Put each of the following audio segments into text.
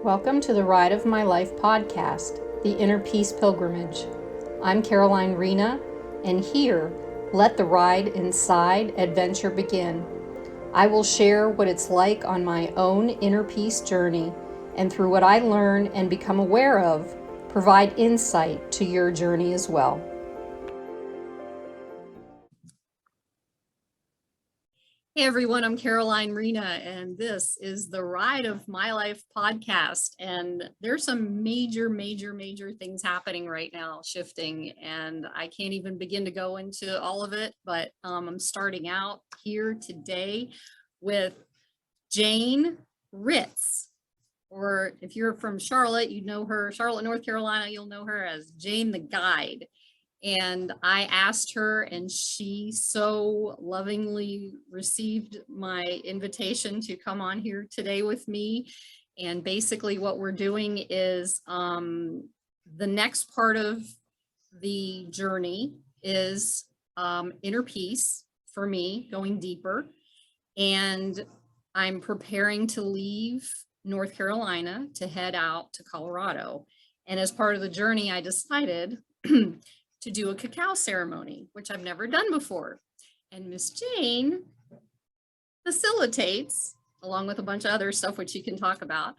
Welcome to the Ride of My Life podcast, the Inner Peace Pilgrimage. I'm Caroline Rena, and here, let the ride inside adventure begin. I will share what it's like on my own inner peace journey, and through what I learn and become aware of, provide insight to your journey as well. Hey everyone, I'm Caroline Rena, and this is the Ride of My Life podcast. And there's some major things happening right now, shifting, and I can't even begin to go into all of it, but I'm starting out here today with Jane Ritz. Or if you're from Charlotte, you know her, Charlotte, North Carolina, you'll know her as Jane the Guide. And I asked her, and she so lovingly received my invitation to come on here today with me. And basically what we're doing is the next part of the journey is inner peace for me, going deeper. And I'm preparing to leave North Carolina to head out to Colorado. And as part of the journey, I decided to do a cacao ceremony, which I've never done before. And Miss Jane facilitates, along with a bunch of other stuff which you can talk about,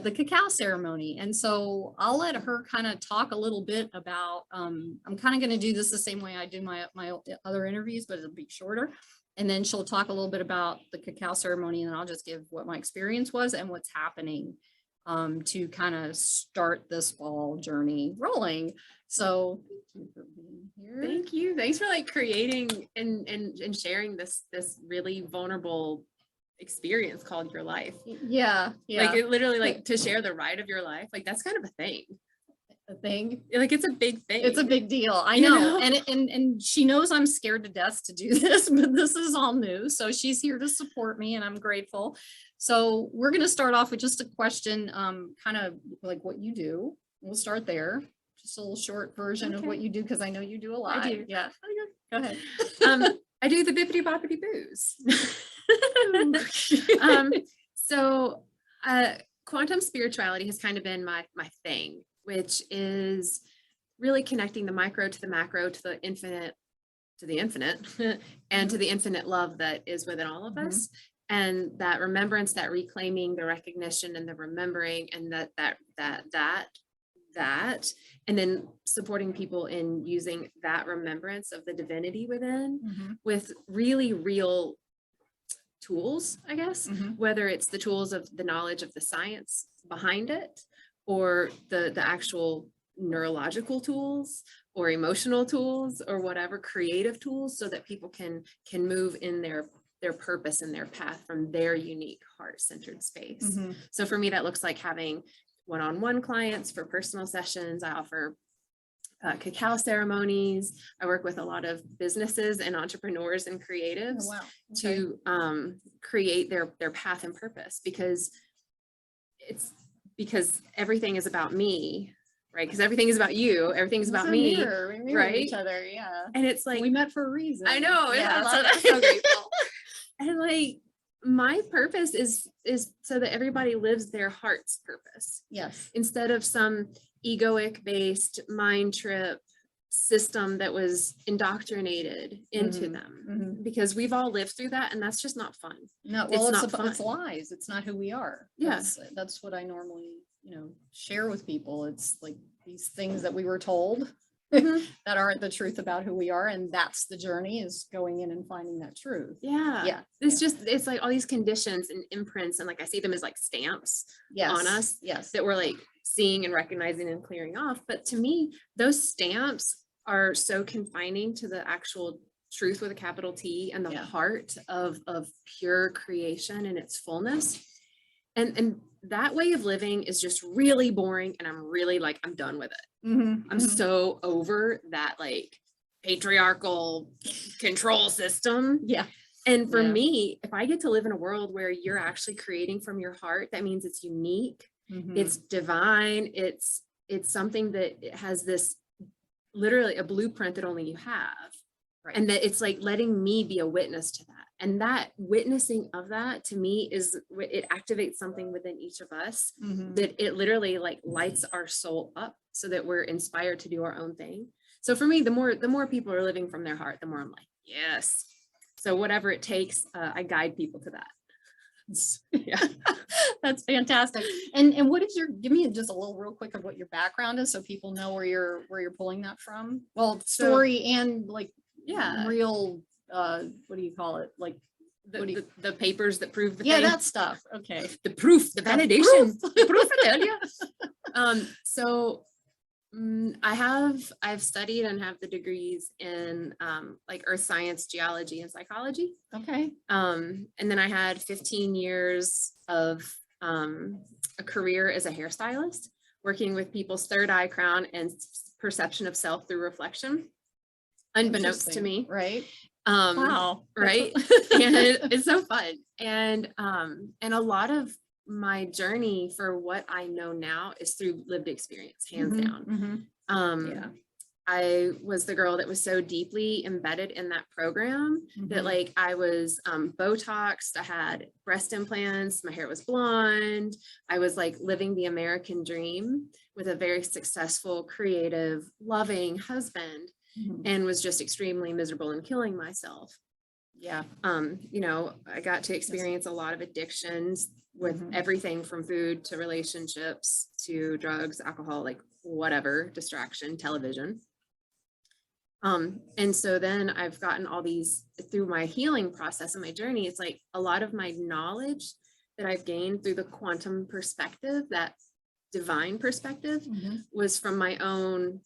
the cacao ceremony. And so I'll let her kind of talk a little bit about, I'm kind of going to do this the same way I do my other interviews, but it'll be shorter. And then she'll talk a little bit about the cacao ceremony, and I'll just give what my experience was and what's happening to kind of start this fall journey rolling. So thank you for being here. Thank you. Thanks for like creating and sharing this really vulnerable experience called your life. Yeah. Like it literally, like, to share the ride of your life, like that's kind of a thing. Like it's a big thing. It's a big deal. I know. And she knows I'm scared to death to do this, but this is all new. So she's here to support me, and I'm grateful. So we're going to start off with just a question, kind of like what you do. We'll start there. Just a little short version of what you do, because I know you do a lot. I do. Yeah. Go ahead. I do the bippity boppity boos. So quantum spirituality has kind of been my thing, which is really connecting the micro to the macro, to the infinite, and to the infinite love that is within all of us. And that remembrance, that reclaiming, the recognition and the remembering, and that, and then supporting people in using that remembrance of the divinity within with really real tools, I guess, whether it's the tools of the knowledge of the science behind it, or the actual neurological tools or emotional tools or whatever, creative tools, so that people can move in their purpose and their path from their unique heart-centered space. So for me, that looks like having one-on-one clients for personal sessions. I offer cacao ceremonies. I work with a lot of businesses and entrepreneurs and creatives to create their path and purpose, because everything is about me, right? Because everything is about you. Everything is about me. We mirror right? each other, yeah. And it's like, we met for a reason. I know. Yeah, I'm so grateful. And like, my purpose is so that everybody lives their heart's purpose. Yes. Instead of some egoic based mind trip system that was indoctrinated into them, because we've all lived through that, and that's just not fun. No, well, it's lies. It's not who we are. Yeah. That's what I normally, share with people. It's like these things that we were told that aren't the truth about who we are, and that's the journey, is going in and finding that truth. It's like all these conditions and imprints, and like I see them as like stamps on us that we're like seeing and recognizing and clearing off. But to me, those stamps are so confining to the actual truth with a capital T and the heart of pure creation and its fullness. And that way of living is just really boring, and I'm really like, I'm done with it. I'm so over that like patriarchal control system. Yeah. And for me, if I get to live in a world where you're actually creating from your heart, that means it's unique, it's divine, it's something that has this literally a blueprint that only you have. Right. And that it's like letting me be a witness to that. And that witnessing of that to me it activates something within each of us that it literally like lights our soul up so that we're inspired to do our own thing. So for me, the more people are living from their heart, the more I'm like, yes. So whatever it takes, I guide people to that. Yeah, that's fantastic. And what is give me just a little real quick of what your background is so people know where you're pulling that from. Well, story and like real what do you call it? Like the papers that prove the thing? That stuff. Okay. The proof, the validation. The proof, I tell you. So I've studied and have the degrees in like earth science, geology, and psychology. Okay. And then I had 15 years of a career as a hairstylist, working with people's third eye, crown, and perception of self through reflection, unbeknownst to me. Right. Wow. Right. And it's so fun. And a lot of my journey for what I know now is through lived experience, hands down. I was the girl that was so deeply embedded in that program that like I was Botoxed, I had breast implants, my hair was blonde. I was like living the American dream with a very successful, creative, loving husband, and was just extremely miserable and killing myself. Yeah. I got to experience a lot of addictions with everything from food to relationships to drugs, alcohol, like whatever, distraction, television. And so then I've gotten all these through my healing process and my journey. It's like a lot of my knowledge that I've gained through the quantum perspective, that divine perspective, was from my own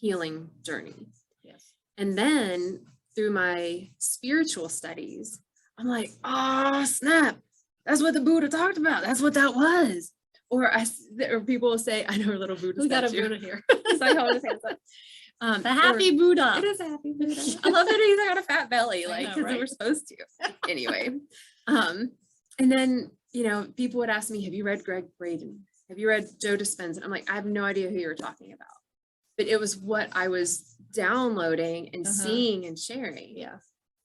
healing journey. Yes. And then through my spiritual studies, I'm like, oh, snap. That's what the Buddha talked about. That's what that was. Or people will say, I know a little Buddha. We got a Buddha here. So I hold his hands up. The happy Buddha. It is a happy Buddha. I love that he's got a fat belly, like, because right? We're supposed to. Anyway. And then, people would ask me, have you read Greg Braden? Have you read Joe Dispenza? And I'm like, I have no idea who you're talking about. But it was what I was downloading and seeing and sharing. Yeah.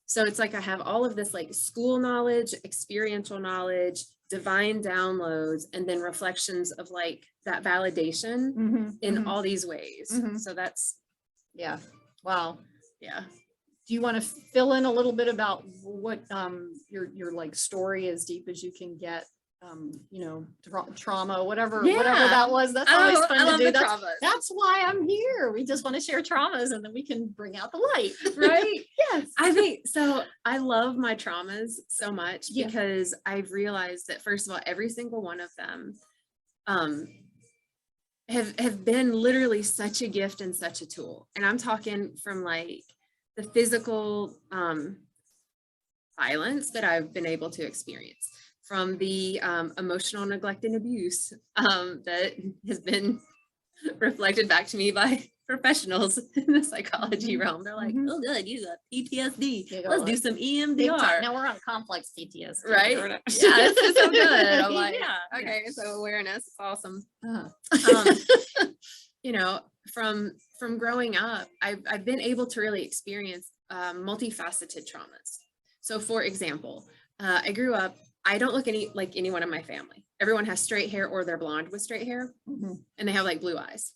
So it's like I have all of this like school knowledge, experiential knowledge, divine downloads, and then reflections of like that validation in all these ways. So that's, yeah. Wow. Yeah. Do you want to fill in a little bit about what your like story as deep as you can get? Trauma, whatever that was. That's always fun to do. That's why I'm here. We just want to share traumas and then we can bring out the light. Right. Yes. I think so. I love my traumas so much because I've realized that, first of all, every single one of them have been literally such a gift and such a tool. And I'm talking from like the physical violence that I've been able to experience, from the emotional neglect and abuse that has been reflected back to me by professionals in the psychology realm. They're like, oh good, you got PTSD. Let's do some EMDR. Now we're on complex PTSD. Right? Yeah, this is so good. I'm like, okay, so awareness is awesome. From growing up, I've been able to really experience multifaceted traumas. So for example, I grew up, I don't look like anyone in my family. Everyone has straight hair or they're blonde with straight hair, and they have like blue eyes.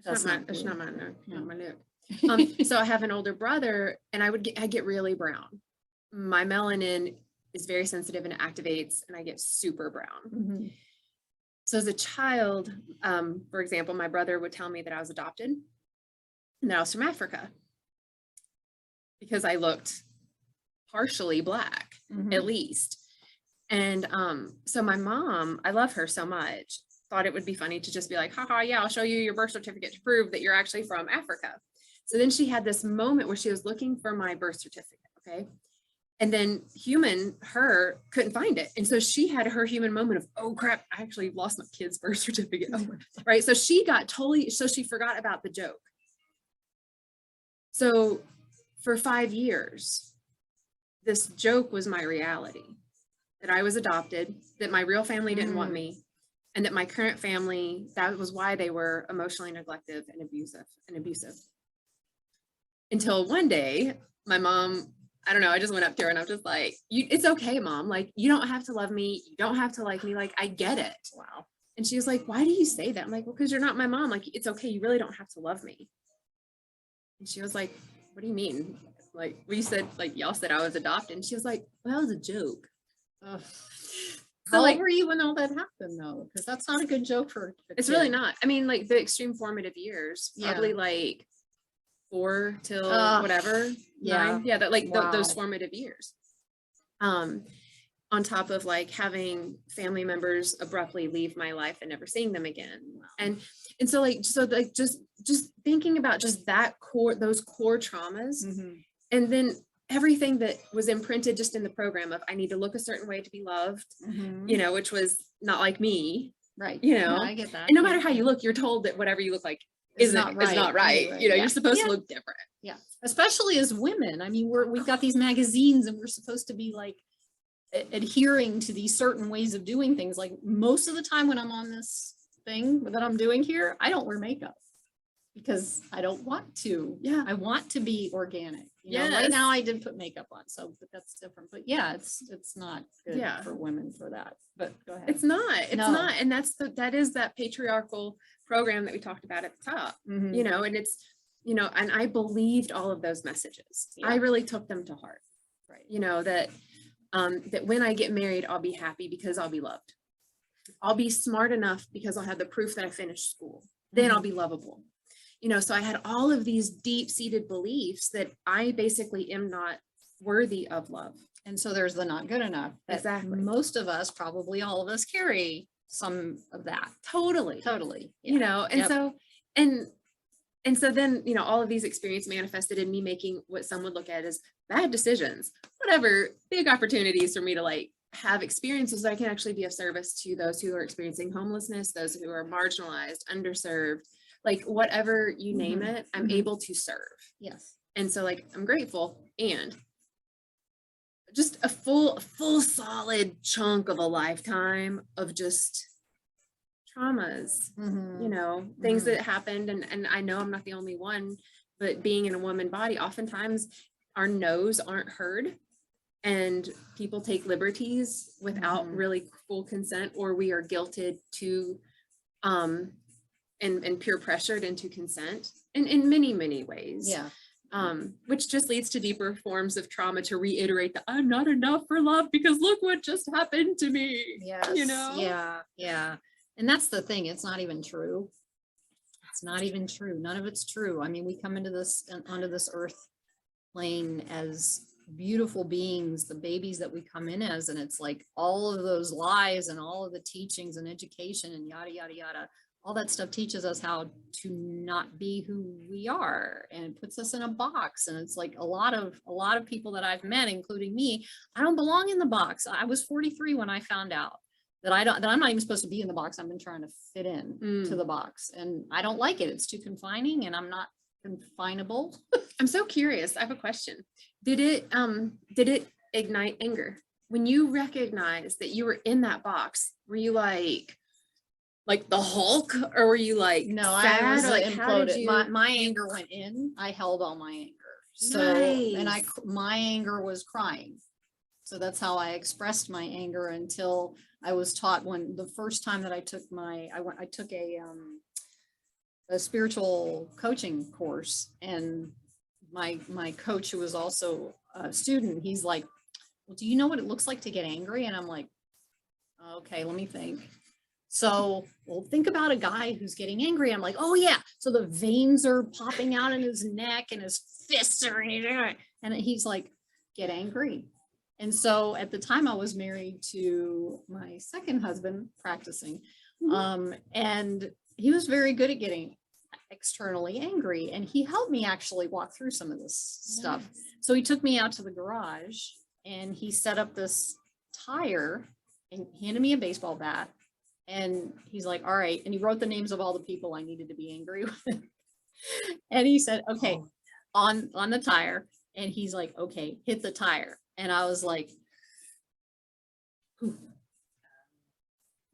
That's not my look. So I have an older brother, and I get really brown. My melanin is very sensitive and it activates, and I get super brown. So as a child, for example, my brother would tell me that I was adopted and that I was from Africa because I looked partially Black, at least. And so my mom, I love her so much, thought it would be funny to just be like, haha, yeah, I'll show you your birth certificate to prove that you're actually from Africa. So then she had this moment where she was looking for my birth certificate, okay? And then her couldn't find it. And so she had her human moment of, oh crap, I actually lost my kid's birth certificate, right? So she she forgot about the joke. So for 5 years, this joke was my reality, that I was adopted, that my real family didn't want me, and that my current family, that was why they were emotionally neglective and abusive. Until one day, my mom I don't know. I just went up to her and I'm just like, it's okay, Mom. Like, you don't have to love me. You don't have to like me. Like, I get it. Wow. And she was like, why do you say that? I'm like, well, because you're not my mom. Like, it's okay. You really don't have to love me. And she was like, what do you mean? Like, we said, like, y'all said I was adopted. And she was like, well, that was a joke. Ugh. So, How like, old were you when all that happened, though? Because that's not a good joke for a it's kid. really not. I mean, like, the extreme formative years, probably like 4 till whatever. Yeah. 9. Yeah, that like Wow. those formative years. On top of like having family members abruptly leave my life and never seeing them again. Wow. And so like just thinking about just those core traumas, and then everything that was imprinted just in the program of I need to look a certain way to be loved, you know, which was not like me. Right. You know, Yeah, I get that. and no matter how you look, you're told that whatever you look like is not right. Anyway, You know, you're supposed to look different. Yeah. Especially as women. I mean, we've got these magazines and we're supposed to be like adhering to these certain ways of doing things. Like most of the time when I'm on this thing that I'm doing here, I don't wear makeup because I don't want to. Yeah. I want to be organic. You know, right now I did put makeup on, so but that's different. But yeah, it's not good for women for that. But go ahead. It's not. And that is that patriarchal program that we talked about at the top. You know, and it's, you know, and I believed all of those messages. I really took them to heart. Right. You know, that when I get married, I'll be happy because I'll be loved. I'll be smart enough because I'll have the proof that I finished school. Then I'll be lovable. You know, so I had all of these deep-seated beliefs that I basically am not worthy of love. And so there's the not good enough. Exactly. Most of us, probably all of us, carry some of that. Totally. Yeah. You know, and so, and so then, you know, all of these experiences manifested in me making what some would look at as bad decisions, whatever, big opportunities for me to like have experiences that I can actually be of service to those who are experiencing homelessness, those who are marginalized, underserved, like whatever you name it, I'm able to serve. Yes. And so like, I'm grateful, and just a full solid chunk of a lifetime of just traumas, you know, things that happened. And I know I'm not the only one, but being in a woman body, oftentimes our no's aren't heard and people take liberties without really full consent, or we are guilted to, and peer pressured into consent in many ways. Yeah. Which just leads to deeper forms of trauma to reiterate that I'm not enough for love because look what just happened to me. Yes. You know? Yeah. And that's the thing. It's not even true. It's not even true. None of it's true. I mean, we come onto this earth plane as beautiful beings, the babies that we come in as, and it's like all of those lies and all of the teachings and education and yada, yada, yada. All that stuff teaches us how to not be who we are, and it puts us in a box. And it's like a lot of people that I've met, including me, I don't belong in the box. I was 43 when I found out that I'm not even supposed to be in the box. I've been trying to fit in to the box, and I don't like it. It's too confining, and I'm not confinable. I'm so curious. I have a question. Did it ignite anger when you recognized that you were in that box? Were you like the Hulk, or were you like no, sad? I was like imploded. My anger went in. I held all my anger. So and my anger was crying. So that's how I expressed my anger until I was taught when the first time that I took I took a spiritual coaching course, and my coach, who was also a student, he's like, well, do you know what it looks like to get angry? And I'm like, okay, let me think. So, well, think about a guy who's getting angry. I'm like, oh yeah. So the veins are popping out in his neck and his fists are, and he's like, get angry. And so at the time I was married to my second husband, practicing, and he was very good at getting externally angry, and he helped me actually walk through some of this stuff. So he took me out to the garage and he set up this tire and handed me a baseball bat. And he's like, all right. And he wrote the names of all the people I needed to be angry with. And he said, okay, on the tire. And he's like, okay, hit the tire. And I was like,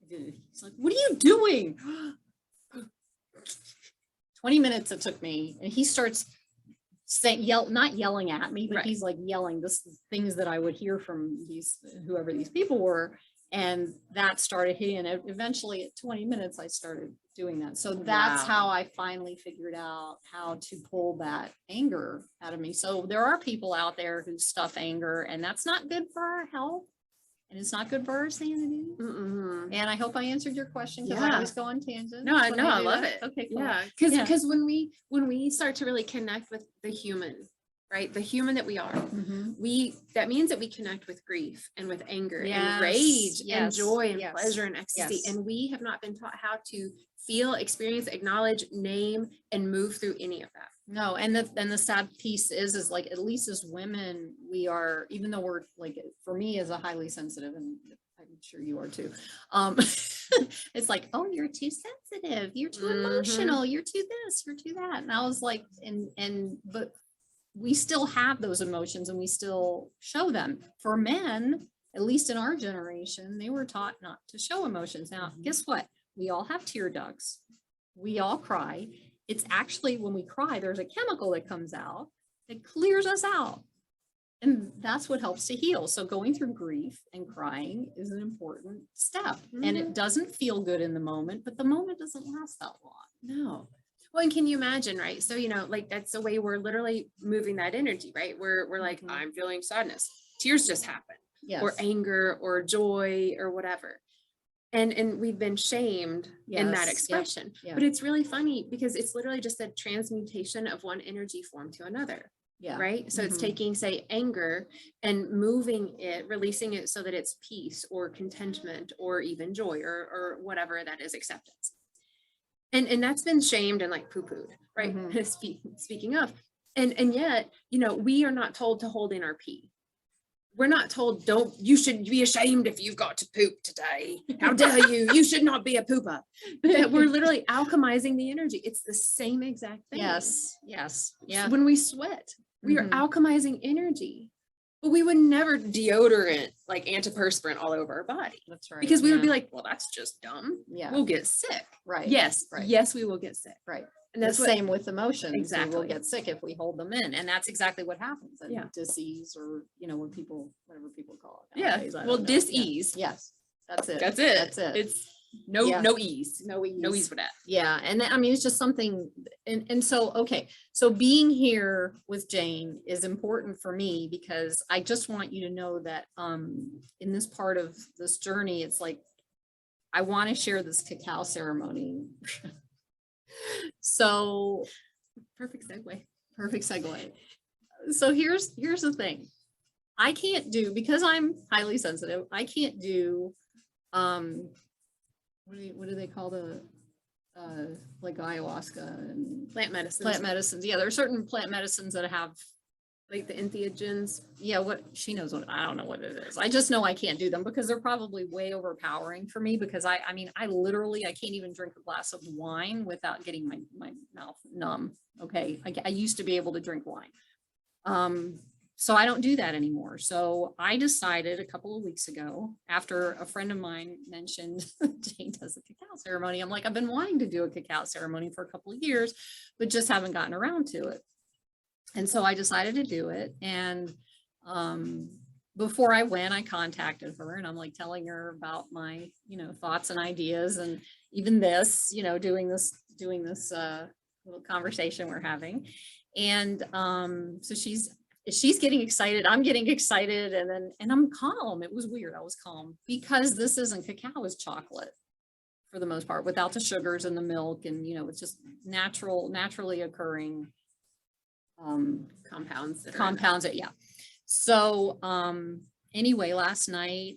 he's like, what are you doing? 20 minutes it took me. And he starts not yelling at me, but Right. he's like yelling this things that I would hear from whoever these people were. And that started hitting. And eventually at 20 minutes, I started doing that. So that's Wow. how I finally figured out how to pull that anger out of me. So there are people out there who stuff anger, and that's not good for our health. And it's not good for our sanity. Mm-mm. And I hope I answered your question, because I Yeah. always go on tangents. No, I when know, I do love that. it. Okay, cool. Yeah, because when we start to really connect with the human, right, the human that we are, that means that we connect with grief and with anger and rage and joy and pleasure and ecstasy, and we have not been taught how to feel, experience, acknowledge, name, and move through any of that. No, and the sad piece is like, at least as women, we are, even though we're like, for me as a highly sensitive, and I'm sure you are too, it's like, oh, you're too sensitive, you're too emotional, you're too this, you're too that. And I was like, but we still have those emotions and we still show them. For men, at least in our generation, they were taught not to show emotions. Now, guess what? We all have tear ducts. We all cry. It's actually, when we cry, there's a chemical that comes out that clears us out. And that's what helps to heal. So going through grief and crying is an important step. And it doesn't feel good in the moment, but the moment doesn't last that long. No. Well, and can you imagine, right? So, like, that's the way we're literally moving that energy, right? We're like, I'm feeling sadness. Tears just happen. Yes. Or anger or joy or whatever. And we've been shamed in that expression. But it's really funny because it's literally just a transmutation of one energy form to another. Yeah. Right. So it's taking, say, anger and moving it, releasing it so that it's peace or contentment or even joy or whatever that is, acceptance. And that's been shamed and like poo-pooed, right? Speaking of, and yet, we are not told to hold in our pee. We're not told, you should be ashamed if you've got to poop today. How dare you? You should not be a pooper. That we're literally alchemizing the energy. It's the same exact thing. Yes. Yeah. When we sweat, we are alchemizing energy. But we would never deodorant, like antiperspirant, all over our body. That's right. Because we would be like, well, that's just dumb. Yeah. We'll get sick. Right. Yes. Right. Yes, we will get sick. Right. And that's the same with emotions. Exactly. We will get sick if we hold them in. And that's exactly what happens. Disease, or, whatever people call it. Nowadays, well, dis-ease. Yeah. Yes. That's it. It's no ease. No ease for that. Yeah. And I mean, it's just something. And so, okay. So being here with Jane is important for me, because I just want you to know that in this part of this journey, it's like, I want to share this cacao ceremony. So perfect segue. So here's the thing. I can't do, because I'm highly sensitive, I can't do what do they call the like ayahuasca and plant medicines. Yeah, there are certain plant medicines that have like the entheogens. Yeah, she knows what, I don't know what it is. I just know I can't do them because they're probably way overpowering for me, because I mean, I can't even drink a glass of wine without getting my mouth numb. Okay. I used to be able to drink wine. So I don't do that anymore. So I decided a couple of weeks ago, after a friend of mine mentioned Jane does a cacao ceremony. I'm like, I've been wanting to do a cacao ceremony for a couple of years, but just haven't gotten around to it. And so I decided to do it. And before I went, I contacted her, and I'm like telling her about my, thoughts and ideas, and even this, doing this little conversation we're having. And so she's getting excited. I'm getting excited. And I'm calm. It was weird. I was calm, because this isn't cacao, it's chocolate for the most part, without the sugars and the milk. And, it's just naturally occurring compounds. Yeah. So anyway, last night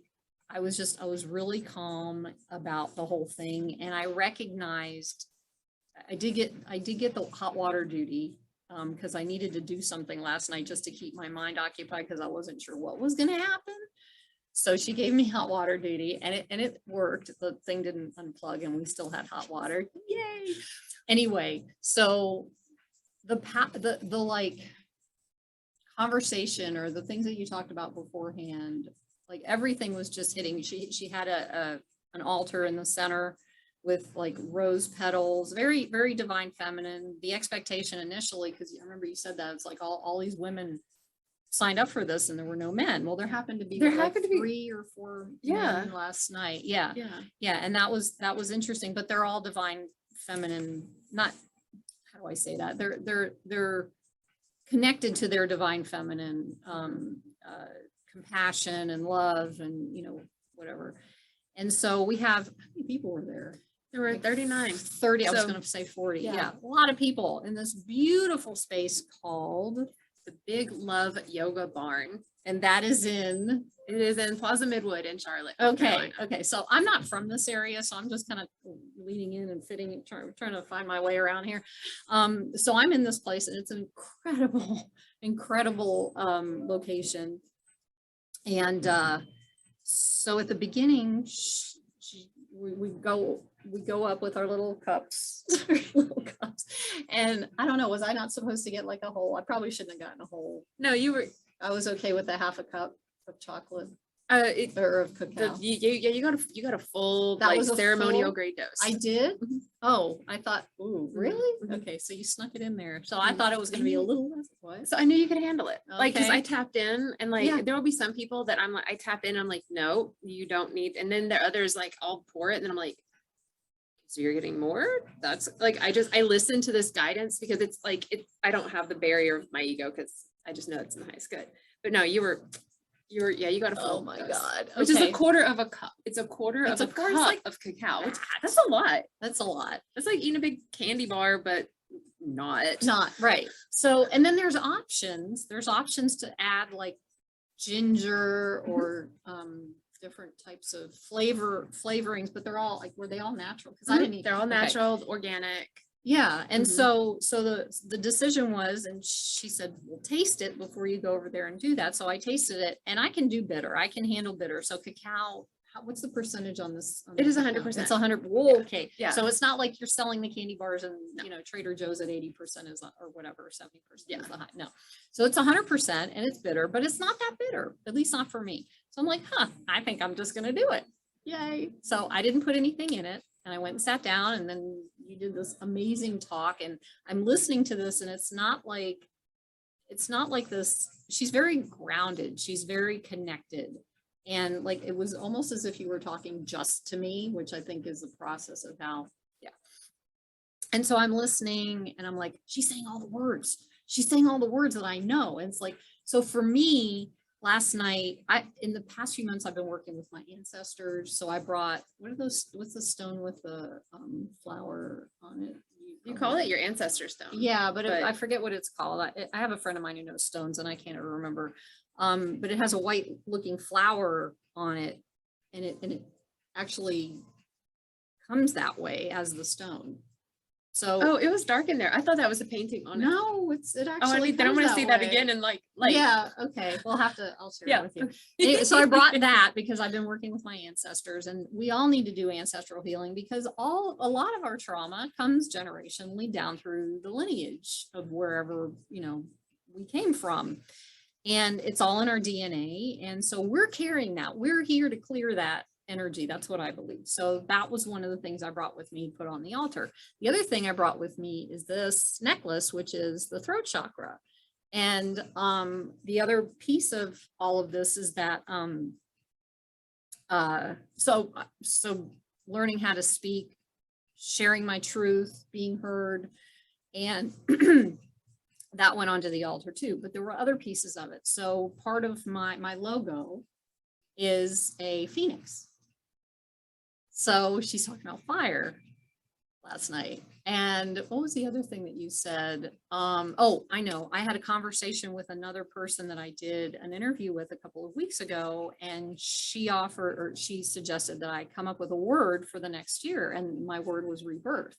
I was really calm about the whole thing, and I recognized I did get the hot water duty because I needed to do something last night just to keep my mind occupied, because I wasn't sure what was going to happen. So she gave me hot water duty, and it worked. The thing didn't unplug, and we still had hot water. Yay! Anyway, so the like conversation, or the things that you talked about beforehand, like everything was just hitting. She had an altar in the center with like rose petals, very, very divine feminine. The expectation initially, because I remember you said that, it's like all these women signed up for this and there were no men. Well, there happened to be 3 or 4 men last night. Yeah. And that was interesting, but they're all divine feminine, not, how do I say that? They're connected to their divine feminine, compassion and love and, whatever. And so we have, how many people were there? There were 39. 30, I was going to say 40. Yeah. A lot of people in this beautiful space called the Big Love Yoga Barn. And that is it is in Plaza Midwood in Charlotte. Okay. So I'm not from this area, so I'm just kind of leaning in and trying to find my way around here. So I'm in this place and it's an incredible location. And so at the beginning, we go up with our little cups, and I don't know, was I not supposed to get like a whole? I probably shouldn't have gotten a whole. No, you were. I was okay with the half a cup of chocolate. Or of cacao. You got a full, that was a ceremonial grade dose. I did. Mm-hmm. Oh, I thought, ooh, really? Mm-hmm. Okay, so you snuck it in there. So I thought it was going to be a little less. What? So I knew you could handle it. Okay. Like, because I tapped in, and like there will be some people that I'm like, I tap in, I'm like, no, you don't need. And then there are others like, I'll pour it, and then I'm like, so you're getting more? That's like, I listen to this guidance because it's like I don't have the barrier of my ego because I just know it's in the highest good. But no, you got a full. Oh my God. Okay. Which is a quarter of a cup. It's a quarter of a cup of cacao. That's a lot. That's a lot. That's like eating a big candy bar, but not right. So, and then there's options. There's options to add like ginger or different types of flavorings, but they're all like, were they all natural? Because I didn't eat. They're all natural, organic. Yeah. And so the decision was, and she said, well, taste it before you go over there and do that. So I tasted it, and I can do bitter. I can handle bitter. So cacao, what's the percentage on this? It is 100%. It's 100. Whoa, okay. Yeah. So it's not like you're selling the candy bars and Trader Joe's at 80% is, or whatever, 70% is the high. No. So it's 100% and it's bitter, but it's not that bitter, at least not for me. So I'm like, I think I'm just going to do it. Yay. So I didn't put anything in it. And I went and sat down, and then you did this amazing talk, and I'm listening to this, and it's not like this. She's very grounded. She's very connected. And like, it was almost as if you were talking just to me, which I think is the process of how, And so I'm listening, and I'm like, she's saying all the words. She's saying all the words that I know. And it's like, so for me, last night, in the past few months, I've been working with my ancestors. So I brought, what's the stone with the flower on it? You call it your ancestor stone. Yeah, but I forget what it's called. I have a friend of mine who knows stones, and I can't ever remember. But it has a white looking flower on it, and it actually comes that way as the stone. So it was dark in there. I thought that was a painting on it. No, it actually. I don't want to see that again. And like yeah, okay, I'll share it with you. So I brought that because I've been working with my ancestors, and we all need to do ancestral healing because a lot of our trauma comes generationally down through the lineage of wherever we came from, and it's all in our DNA. And so we're carrying that. We're here to clear that energy. That's what I believe. So that was one of the things I brought with me, put on the altar. The other thing I brought with me is this necklace, which is the throat chakra. And the other piece of all of this is that so learning how to speak, sharing my truth, being heard, and that went onto the altar too. But there were other pieces of it. So part of my logo is a phoenix. So she's talking about fire last night. And what was the other thing that you said? Oh, I know. I had a conversation with another person that I did an interview with a couple of weeks ago, and she suggested that I come up with a word for the next year. And my word was rebirth.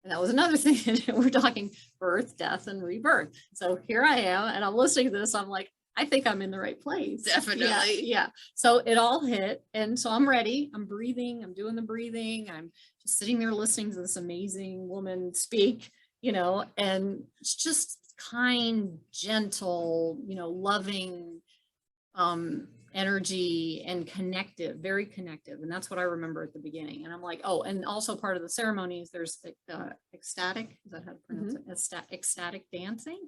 And that was another thing. We're talking birth, death, and rebirth. So here I am, and I'm listening to this. I'm like, I think I'm in the right place. Definitely. Yeah. So it all hit. And so I'm ready. I'm breathing. I'm doing the breathing. I'm just sitting there listening to this amazing woman speak, and it's just kind, gentle, loving. And energy and connective, very connective. And that's what I remember at the beginning. And I'm like, oh, and also part of the ceremonies, there's ecstatic, is that how to pronounce it? Ecstatic dancing,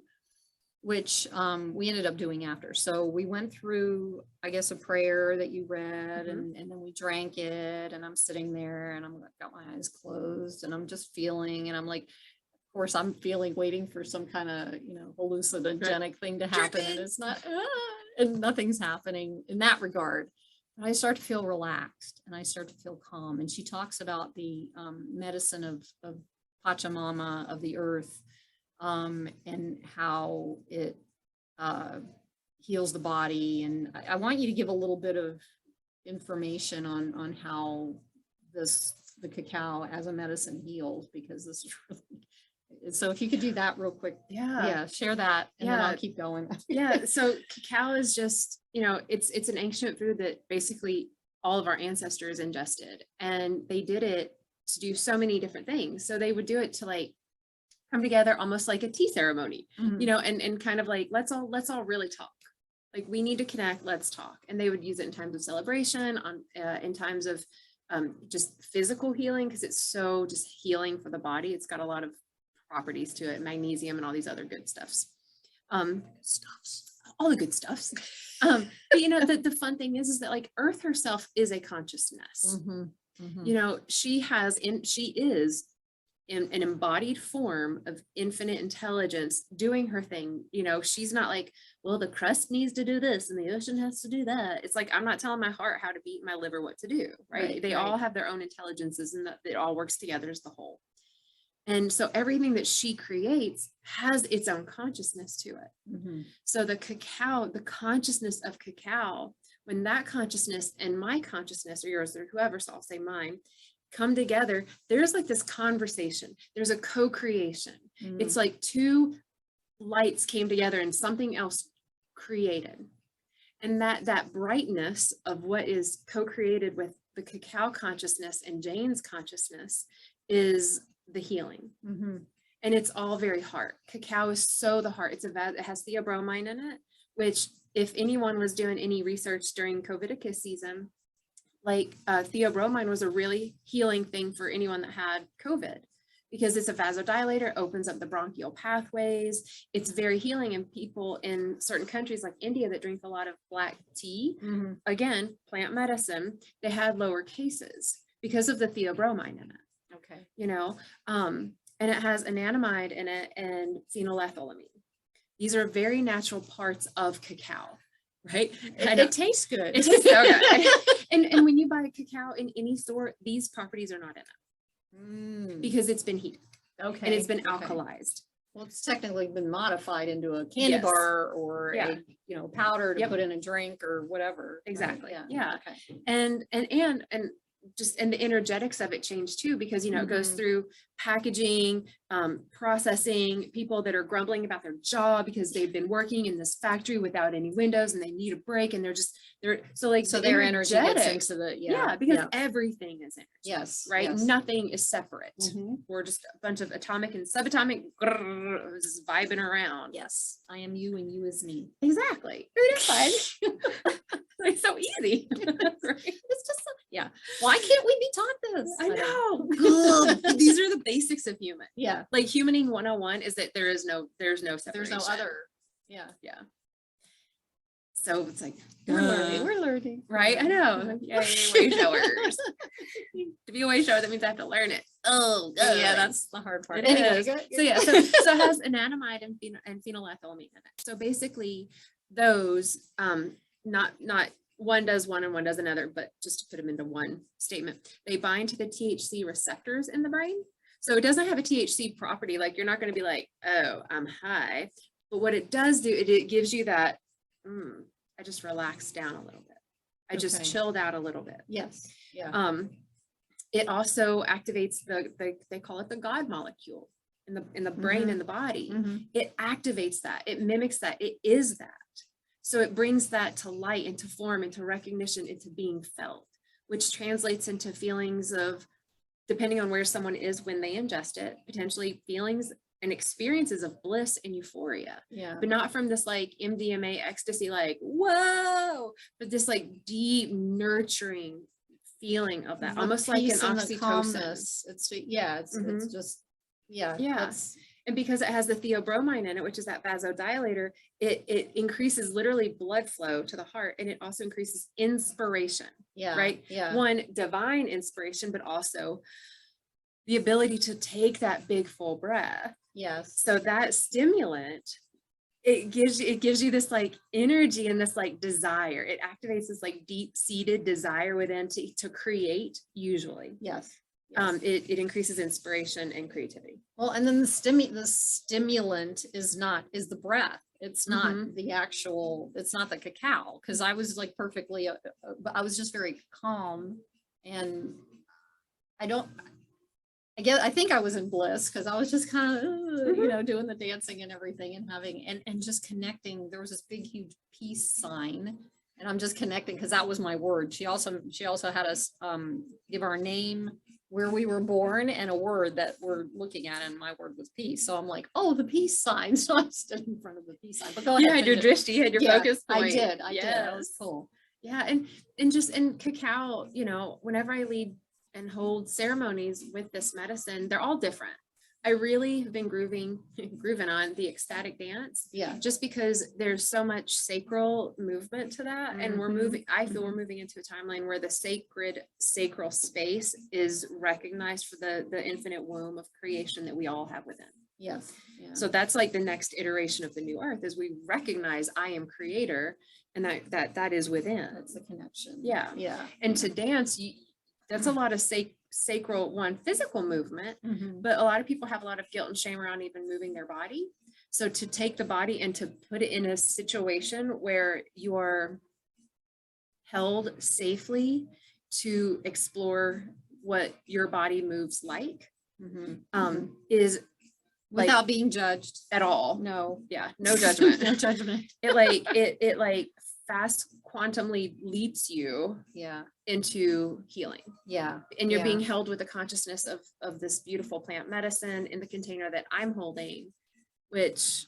which we ended up doing after. So we went through, I guess, a prayer that you read, and then we drank it, and I'm sitting there and I'm got my eyes closed and I'm just feeling, and I'm like, of course I'm feeling, waiting for some kind of, hallucinogenic thing to happen, and it's not, and nothing's happening in that regard. But I start to feel relaxed and I start to feel calm. And she talks about the medicine of Pachamama, of the earth, and how it heals the body. And I want you to give a little bit of information on how the cacao as a medicine heals, because this is really, so if you could do that real quick. Yeah, share that, and then I'll keep going. So cacao is just, it's an ancient food that basically all of our ancestors ingested, and they did it to do so many different things. So they would do it to like come together almost like a tea ceremony, and kind of like, let's all really talk. Like, we need to connect, let's talk. And they would use it in times of celebration, in times of just physical healing, because it's so just healing for the body. It's got a lot of properties to it, magnesium and all these other good stuffs. All the good stuffs. But the fun thing is that like Earth herself is a consciousness. She is in an embodied form of infinite intelligence doing her thing. She's not like, well, the crust needs to do this and the ocean has to do that. It's like, I'm not telling my heart how to beat, my liver what to do, right? They all have their own intelligences, and that it all works together as the whole. And so everything that she creates has its own consciousness to it. So the cacao, the consciousness of cacao, when that consciousness and my consciousness, or yours, or whoever, so I'll say mine, come together, there's like this conversation. There's a co-creation. It's like two lights came together and something else created. And that brightness of what is co-created with the cacao consciousness and Jane's consciousness is the healing. And it's all very heart. Cacao is so the heart. It has theobromine in it, which if anyone was doing any research during COVIDicus season, like theobromine was a really healing thing for anyone that had COVID, because it's a vasodilator, opens up the bronchial pathways. It's very healing. And people in certain countries like India that drink a lot of black tea, again, plant medicine, they had lower cases because of the theobromine in it. Okay. And it has anandamide in it and phenylethylamine. These are very natural parts of cacao, right? It tastes good. It tastes so good. And when you buy cacao in any store, these properties are not in it because it's been heated. Okay. And it's been alkalized. Well, it's technically been modified into a candy bar or a powder to put in a drink or whatever. Exactly. Right? Yeah. Okay. And the energetics of it change too, because it goes through packaging, processing, people that are grumbling about their job because they've been working in this factory without any windows and they need a break, and so their energy gets into the because everything is energy. Yes. Right. Yes. Nothing is separate. We're just a bunch of atomic and subatomic just vibing around. Yes. I am you and you is me. Exactly. It's fun. It's so easy. Right? It's just why can't we be taught this? I know. These are the basics of human. Yeah. Like humaning 101 is that there's no separation. There's no other. Yeah. So it's like we're learning. Right? I know. Like, yay, way showers. To be a way shower, that means I have to learn it. Oh, good. Yeah, that's the hard part. Anyway, so it has anandamide and phenylethylamine in it. So basically those not one does one and one does another, but just to put them into one statement, they bind to the THC receptors in the brain. So it doesn't have a THC property. Like, you're not going to be like, oh, I'm high. But what it does do, it gives you that, I just relaxed down a little bit. I just chilled out a little bit. Yes. Yeah. It also activates they call it the God molecule in the brain and the body. It activates that. It mimics that. It is that. So it brings that to light, into form, into recognition, into being felt, which translates into feelings of, depending on where someone is when they ingest it, potentially feelings and experiences of bliss and euphoria, Yeah. but not from this like MDMA ecstasy, like, whoa, but this like deep nurturing feeling of that, The almost like an peace and the oxytocin. calmness. It's just, yeah. And because it has the theobromine in it, which is that vasodilator, it increases literally blood flow to the heart, and it also increases inspiration. Yeah. Right. Yeah. One, divine inspiration, but also the ability to take that big full breath. Yes. So that stimulant, it gives you this like energy and this like desire. It activates this like deep-seated desire within to create, usually. Yes. It increases inspiration and creativity. Well, and then the stimulant is the breath. It's not the actual, it's not the cacao. Cause I was like perfectly, I was just very calm, and I think I was in bliss because I was just kind of, doing the dancing and everything and having, and just connecting. There was this big, huge peace sign, and I'm just connecting because that was my word. She also had us give our name, where we were born, and a word that we're looking at, and my word was peace. So I'm like, oh, the peace sign. So I stood in front of the peace sign. But go ahead. You had your drishti, you had your focus point. I did. That was cool. Yeah, and cacao, whenever I lead and hold ceremonies with this medicine, they're all different. I really have been grooving on the ecstatic dance. Yeah. Just because there's so much sacral movement to that. And I feel we're moving into a timeline where the sacral space is recognized for the infinite womb of creation that we all have within. Yes. Yeah. So that's like the next iteration of the new earth, is we recognize I am creator, and that is within. That's the connection. Yeah. Yeah. And to dance, that's a lot of sacral physical movement, but a lot of people have a lot of guilt and shame around even moving their body. So to take the body and to put it in a situation where you're held safely to explore what your body moves like, is without being judged at all. No. Yeah. No judgment. No judgment. It fast quantumly leaps you into healing. Yeah. And you're being held with the consciousness of this beautiful plant medicine in the container that I'm holding, which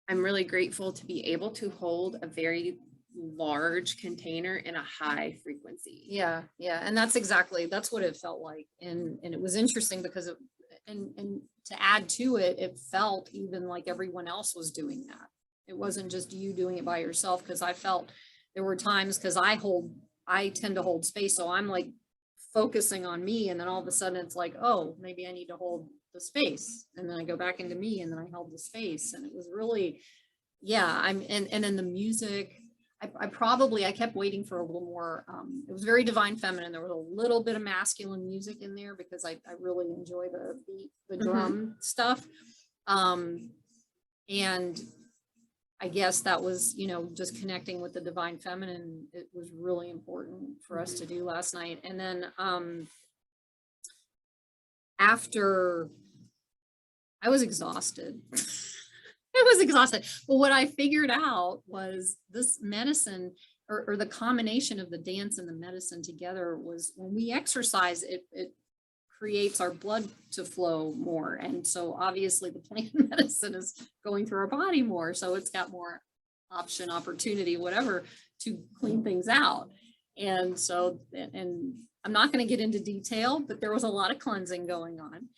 I'm really grateful to be able to hold a very large container in a high frequency. Yeah. And that's what it felt like. And it was interesting because and to add to it, it felt even like everyone else was doing that. It wasn't just you doing it by yourself, because I felt there were times, because I tend to hold space, so I'm like focusing on me, and then all of a sudden it's like, oh, maybe I need to hold the space, and then I go back into me, and then I held the space, and it was really, and then the music, I kept waiting for a little more, it was very divine feminine. There was a little bit of masculine music in there because I really enjoy the beat, the drum stuff. And I guess that was, just connecting with the divine feminine. It was really important for us to do last night. And then after, I was exhausted. I was exhausted. But what I figured out was this medicine, or the combination of the dance and the medicine together, was when we exercise, it creates our blood to flow more. And so obviously the plant medicine is going through our body more. So it's got more opportunity, whatever, to clean things out. And so, and I'm not going to get into detail, but there was a lot of cleansing going on.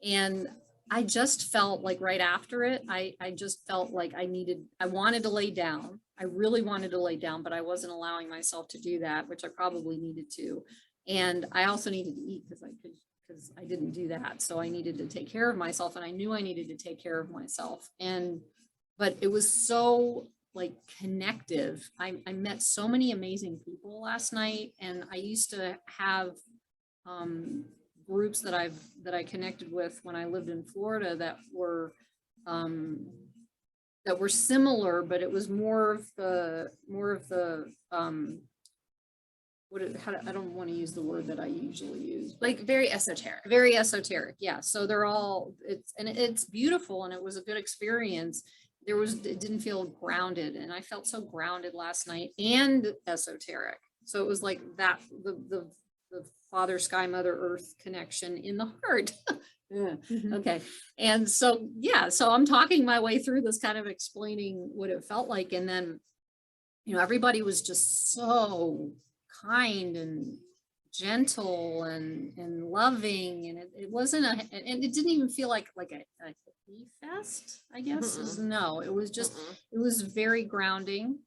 And I just felt like right after it, I just felt like I wanted to lay down. I really wanted to lay down, but I wasn't allowing myself to do that, which I probably needed to. And I also needed to eat because I didn't do that. So I needed to take care of myself, and I knew I needed to take care of myself. But it was so like connective. I met so many amazing people last night, and I used to have groups that I connected with when I lived in Florida that were similar, but it was more of the I don't want to use the word that I usually use, like very esoteric. Very esoteric. Yeah. So they're all, it's beautiful, and it was a good experience. It didn't feel grounded, and I felt so grounded last night and esoteric. So it was like that, the Father Sky, Mother Earth connection in the heart. Yeah. Mhm. Okay. And so, yeah, so I'm talking my way through this, kind of explaining what it felt like. And then, everybody was just so kind and gentle and loving. And it wasn't and it didn't even feel like a hippie fest, I guess. No, it was just, it was very grounding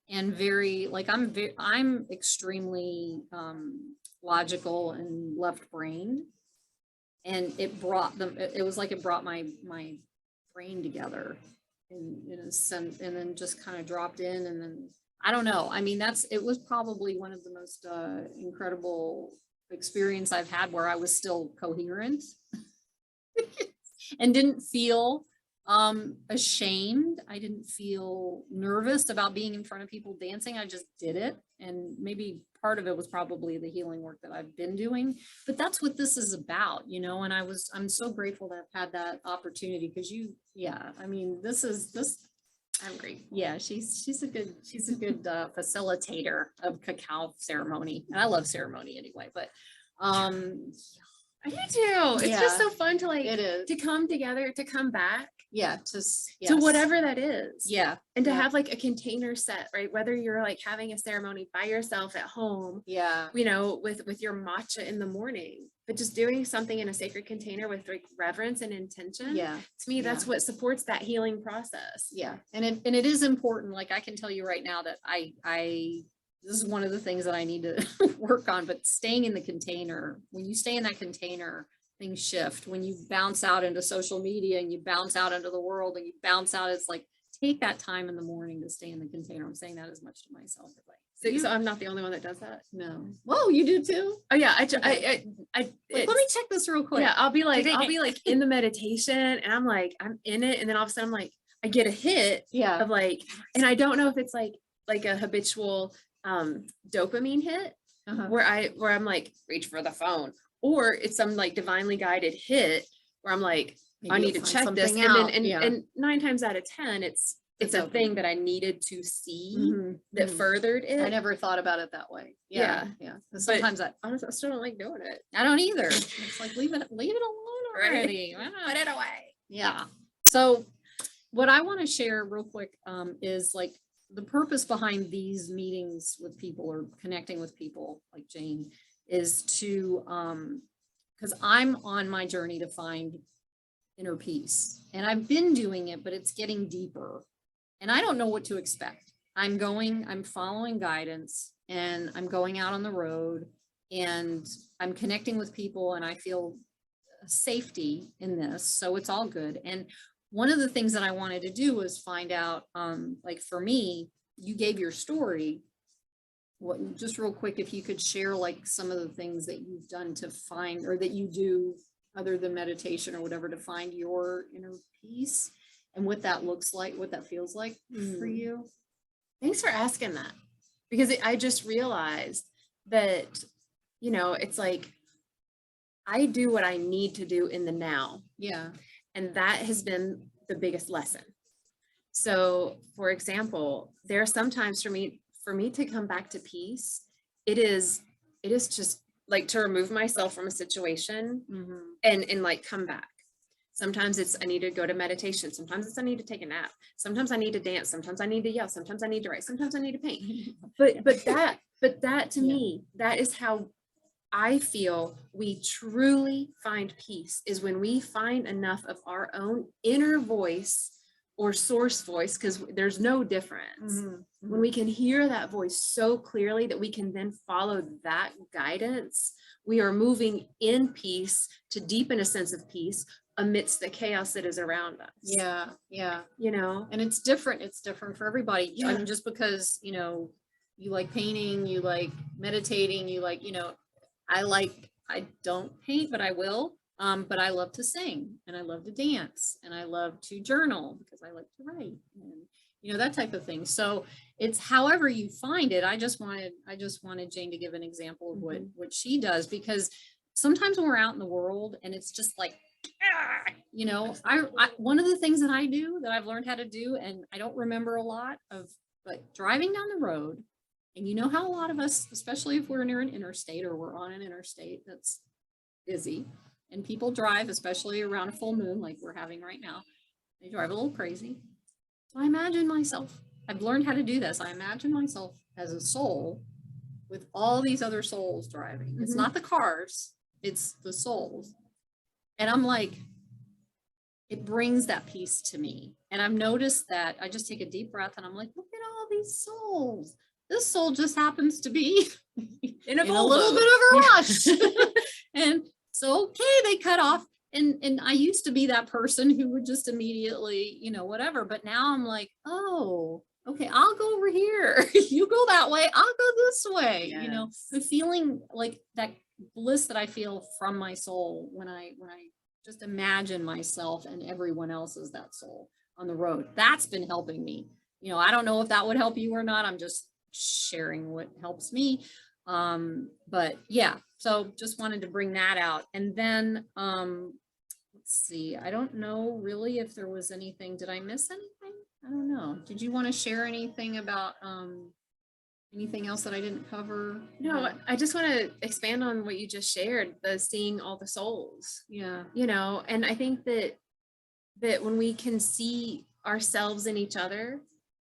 and very, like, I'm extremely logical and left brained. And it brought them, it was like it brought my brain together in a sense, and then just kind of dropped in. And then, I don't know. I mean, it was probably one of the most incredible experience I've had, where I was still coherent and didn't feel ashamed. I didn't feel nervous about being in front of people dancing. I just did it. And maybe part of it was probably the healing work that I've been doing, but that's what this is about, and I'm so grateful to have had that opportunity, because I mean, this. I'm great. Yeah, she's a good facilitator of Cacao Ceremony, and I love ceremony anyway. But I do too. It's just so fun to it is to come together, to come back. Yeah, to whatever that is. Yeah, and to have like a container set, right? Whether you're like having a ceremony by yourself at home, with your matcha in the morning, but just doing something in a sacred container with like reverence and intention. Yeah, to me, that's what supports that healing process. Yeah, and it is important. Like, I can tell you right now that I this is one of the things that I need to work on. But staying in the container, when you stay in that container, things shift. When you bounce out into social media and you bounce out into the world and you bounce out, it's like, take that time in the morning to stay in the container. I'm saying that as much to myself. So I'm not the only one that does that. No. Whoa, you do too? Oh yeah. Let me check this real quick. Yeah, I'll be like in the meditation, and I'm in it, and then all of a sudden I'm like, I get a hit of like, and I don't know if it's like a habitual dopamine hit where I'm like, reach for the phone, or it's some like divinely guided hit where I'm like, maybe I need to check this out. And 9 times out of 10 it's a thing that I needed to see that furthered it. I never thought about it that way. Yeah. Sometimes I still don't like doing it. I don't either. It's like, leave it alone already. Put it away. Yeah. So what I want to share real quick is like the purpose behind these meetings with people, or connecting with people like Jane, is to because I'm on my journey to find inner peace, and I've been doing it, but it's getting deeper, and I don't know what to expect. I'm following guidance, and I'm going out on the road, and I'm connecting with people, and I feel safety in this, so it's all good. And one of the things that I wanted to do was find out, like, for me, you gave your story. What, just real quick, if you could share like some of the things that you've done to find, or that you do other than meditation or whatever, to find your inner peace, and what that looks like, what that feels like for you. Thanks for asking that, because I just realized that, it's like, I do what I need to do in the now. Yeah. And that has been the biggest lesson. So, for example, there are some times for me to come back to peace, it is just like to remove myself from a situation and like come back. Sometimes it's I need to go to meditation. Sometimes it's I need to take a nap. Sometimes I need to dance. Sometimes I need to yell. Sometimes I need to write. Sometimes I need to paint. But that to me, that is how I feel we truly find peace, is when we find enough of our own inner voice or source voice, because there's no difference. When we can hear that voice so clearly that we can then follow that guidance, we are moving in peace to deepen a sense of peace amidst the chaos that is around us. Yeah. And it's different. It's different for everybody. I mean, just because, you like painting, you like meditating, you like, I don't paint, but I will. But I love to sing, and I love to dance, and I love to journal because I like to write, and that type of thing. So it's however you find it. I just wanted Jane to give an example of what she does, because sometimes when we're out in the world and it's just like, I one of the things that I do that I've learned how to do, and I don't remember a lot of, but driving down the road And you know how a lot of us, especially if we're near an interstate or we're on an interstate that's busy, and people drive, especially around a full moon like we're having right now, they drive a little crazy. So I imagine myself, I've learned how to do this. I imagine myself as a soul with all these other souls driving. It's not the cars, it's the souls. And I'm like, it brings that peace to me. And I've noticed that I just take a deep breath and I'm like, look at all these souls. This soul just happens to be in a little bit of a rush. And so, okay, they cut off. And I used to be that person who would just immediately, you know, whatever. But now I'm like, oh, okay, I'll go over here. You go that way. I'll go this way. Yes. You know, the feeling like that bliss that I feel from my soul when I just imagine myself and everyone else as that soul on the road. That's been helping me. You know, I don't know if that would help you or not. I'm just sharing what helps me. But yeah, so just wanted to bring that out. And then, let's see, I don't know really if there was anything, did I miss anything? I don't know. Did you want to share anything about, anything else that I didn't cover? No, I just want to expand on what you just shared, the seeing all the souls. Yeah. You know, and I think that when we can see ourselves in each other,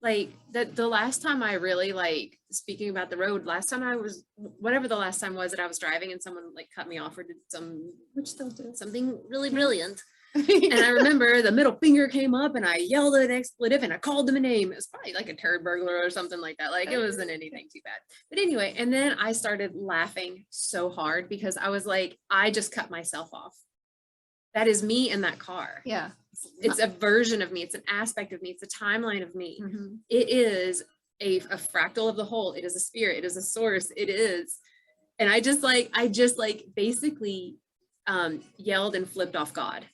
like that the last time I really, like, speaking about the road, last time I was, whatever the last time was that I was driving and someone like cut me off or did something really brilliant. And I remember the middle finger came up and I yelled an expletive and I called them a name. It was probably like a turd burglar or something like that. Like, it wasn't anything too bad. But anyway, and then I started laughing so hard because I was like, I just cut myself off. That is me in that car. Yeah. It's a version of me. It's an aspect of me. It's a timeline of me. It is a fractal of the whole. It is a spirit. It is a source. It is. And I just basically yelled and flipped off God.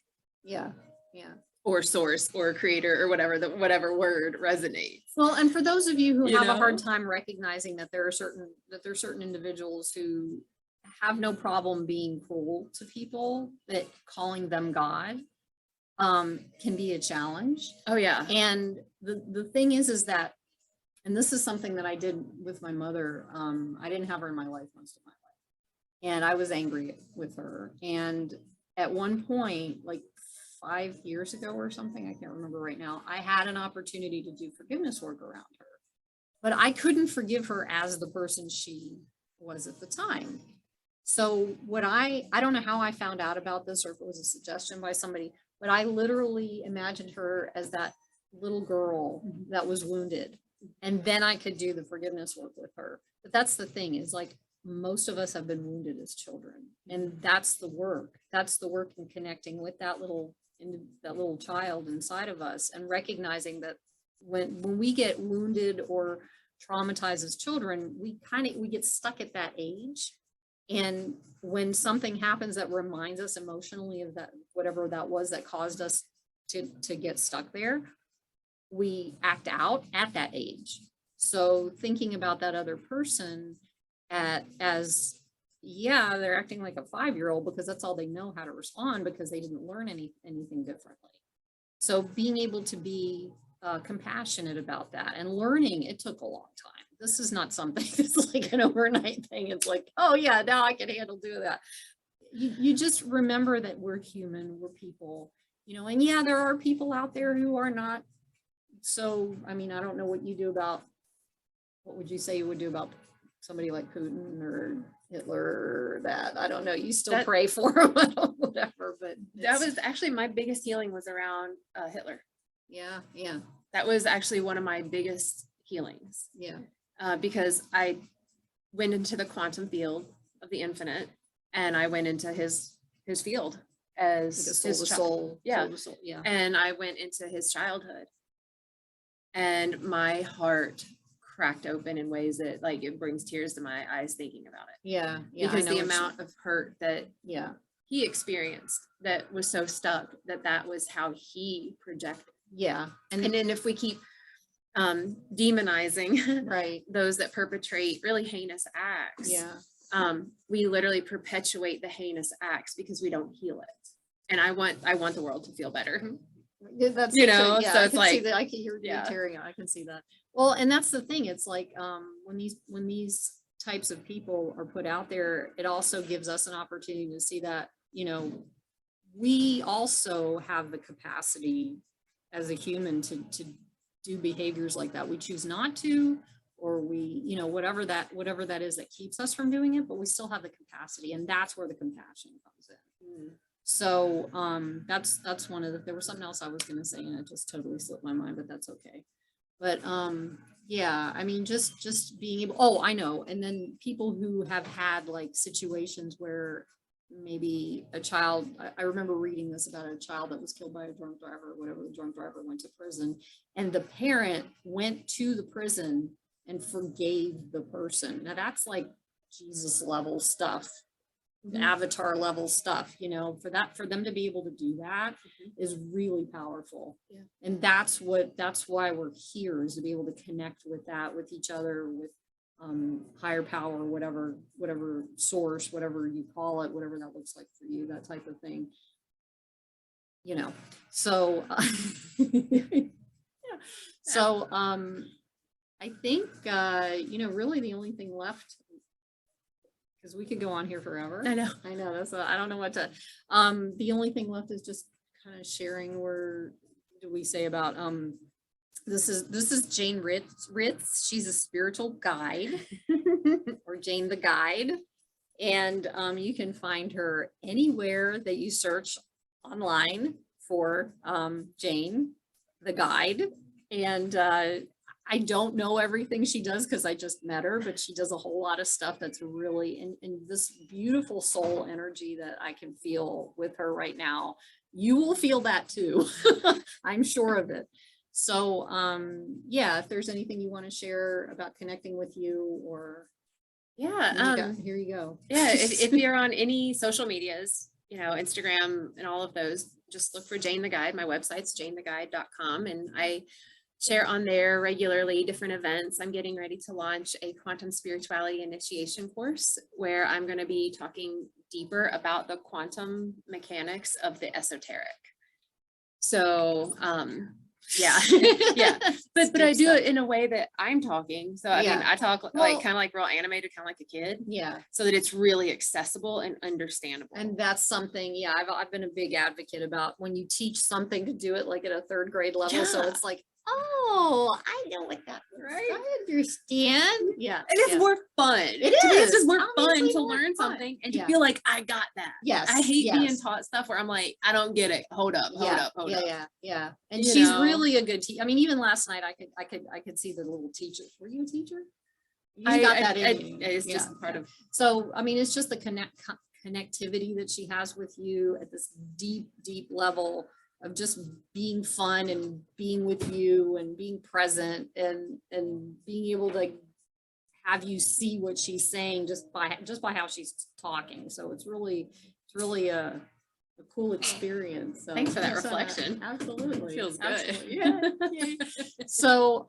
Yeah. Yeah. Or source or creator or whatever word resonates. Well, and for those of you who have a hard time recognizing that there are certain individuals who have no problem being cruel to people, that calling them God can be a challenge. Oh yeah. And the thing is that, and this is something that I did with my mother. I didn't have her in my life most of my life, and I was angry with her. And at one point, like 5 years ago or something, I can't remember right now, I had an opportunity to do forgiveness work around her, but I couldn't forgive her as the person she was at the time. So what I don't know how I found out about this, or if it was a suggestion by somebody, but I literally imagined her as that little girl that was wounded. And then I could do the forgiveness work with her. But that's the thing, is like, most of us have been wounded as children. And that's the work. That's the work in connecting with that little child inside of us, and recognizing that when we get wounded or traumatized as children, we get stuck at that age. And when something happens that reminds us emotionally of that, whatever that was that caused us to get stuck there, we act out at that age. So thinking about that other person as, yeah, they're acting like a 5-year-old because that's all they know how to respond, because they didn't learn anything differently. So being able to be compassionate about that and learning, it took a long time. This is not something that's like an overnight thing. It's like, oh yeah, now I can handle doing that. You just remember that we're human, we're people, you know, and yeah, there are people out there who are not. So, I mean, I don't know what you do about, what would you say you would do about somebody like Putin or Hitler or that? I don't know. You still pray for them, whatever, but that was actually my biggest healing was around Hitler. Yeah. Yeah. That was actually one of my biggest healings. Yeah. Because I went into the quantum field of the infinite, and I went into his field as like his soul. Yeah. Soul. Yeah. And I went into his childhood, and my heart cracked open in ways that, like, it brings tears to my eyes thinking about it. Yeah. Because the amount of hurt that he experienced, that was so stuck, that was how he projected. Yeah. And then if we keep demonizing right, those that perpetrate really heinous acts, we literally perpetuate the heinous acts because we don't heal it. And I want the world to feel better. That's you so true. know, Yeah, so I it's can see like, that. I can hear yeah. tearing out. I can see that. Well, and that's the thing. It's like when these types of people are put out there, it also gives us an opportunity to see that, you know, we also have the capacity as a human to do behaviors like that. We choose not to, or we, you know, whatever that is that keeps us from doing it, but we still have the capacity, and that's where the compassion comes in. So that's one of the, there was something else I was going to say and it just totally slipped my mind, but that's okay. But yeah, I mean, just being able, oh, I know. And then people who have had like situations where maybe a child, I remember reading this about a child that was killed by a drunk driver, or whatever, the drunk driver went to prison, and the parent went to the prison and forgave the person. Now that's like Jesus level stuff, avatar level stuff, you know, for them to be able to do that is really powerful. Yeah. And that's why we're here, is to be able to connect with that, with each other, with higher power, whatever source, whatever you call it, whatever that looks like for you, that type of thing, you know. So yeah. So I think you know, really the only thing left, because we could go on here forever. I know that's I don't know what to, the only thing left is just kind of sharing, where do we say about this is Jane Ritz. She's a spiritual guide or Jane the Guide, and you can find her anywhere that you search online for Jane the Guide. And I don't know everything she does because I just met her, but she does a whole lot of stuff that's really in this beautiful soul energy that I can feel with her right now. You will feel that too. I'm sure of it. So yeah, if there's anything you want to share about connecting with you, or yeah, here you go. Yeah, if you're on any social medias, you know, Instagram and all of those, just look for Jane the Guide. My website's janetheguide.com, and I share on there regularly different events. I'm getting ready to launch a quantum spirituality initiation course where I'm going to be talking deeper about the quantum mechanics of the esoteric. So yeah yeah, but I do it in a way that I'm talking. So I mean, I talk like kind of like real animated, kind of like a kid. Yeah. So that it's really accessible and understandable. And that's something, yeah, I've been a big advocate about when you teach something, to do it like at a 3rd grade level. So it's like, oh, I know what that means. Right. I understand. Yeah. And it's more fun. It is. It's just more fun to learn something and to feel like I got that. Yes. I hate being taught stuff where I'm like, I don't get it. Hold up. Yeah. And she's really a good teacher. I mean, even last night I could see the little teacher. Were you a teacher? You got that in you. It's just part of. So, I mean, it's just the connectivity that she has with you at this deep level of just being fun and being with you and being present and being able to have you see what she's saying just by how she's talking. So it's really a cool experience. So thanks for that reflection. Absolutely. It feels good. Absolutely. Yeah. So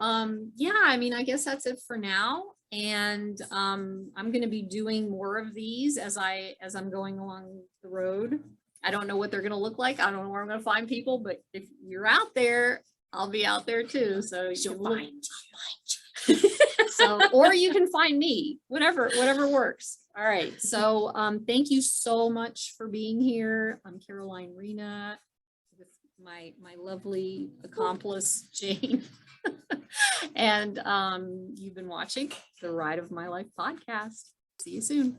yeah, I mean, I guess that's it for now. And I'm going to be doing more of these as I'm going along the road. I don't know what they're going to look like. I don't know where I'm going to find people, but if you're out there, I'll be out there too. So you'll find so, or you can find me, whatever works. All right. So thank you so much for being here. I'm Caroline Rena with my lovely accomplice, Jane. And you've been watching the Ride of My Life podcast. See you soon.